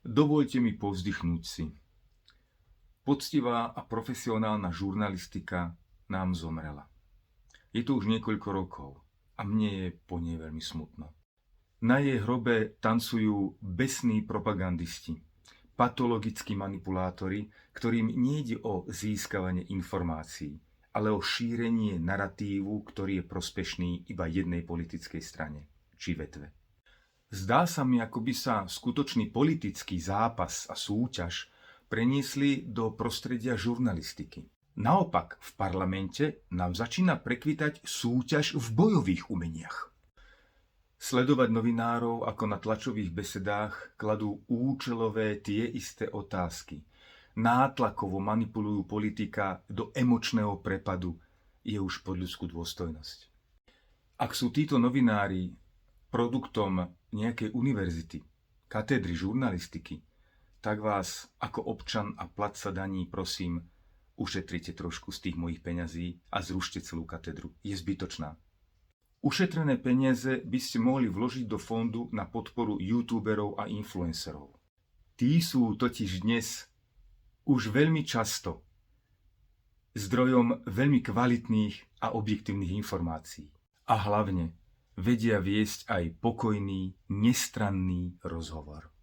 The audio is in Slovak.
Dovoľte mi povzdychnúť si. Poctivá a profesionálna žurnalistika nám zomrela. Je to už niekoľko rokov a mne je po nej veľmi smutno. Na jej hrobe tancujú besní propagandisti, patologickí manipulátori, ktorým nejde o získavanie informácií, ale o šírenie naratívu, ktorý je prospešný iba jednej politickej strane či vetve. Zdá sa mi, ako by sa skutočný politický zápas a súťaž preniesli do prostredia žurnalistiky. Naopak, v parlamente nám začína prekvitať súťaž v bojových umeniach. Sledovať novinárov, ako na tlačových besedách kladú účelové tie isté otázky. Nátlakovo manipulujú politika do emočného prepadu, je už pod ľudskú dôstojnosť. Ak sú títo novinári produktom nejakej univerzity, katedry žurnalistiky, tak vás ako občan a platca daní prosím, ušetrite trošku z tých mojich peňazí a zrušte celú katedru. Je zbytočná. Ušetrené peniaze by ste mohli vložiť do fondu na podporu youtuberov a influencerov. Tí sú totiž dnes už veľmi často zdrojom veľmi kvalitných a objektívnych informácií. A hlavne vedia viesť aj pokojný, nestranný rozhovor.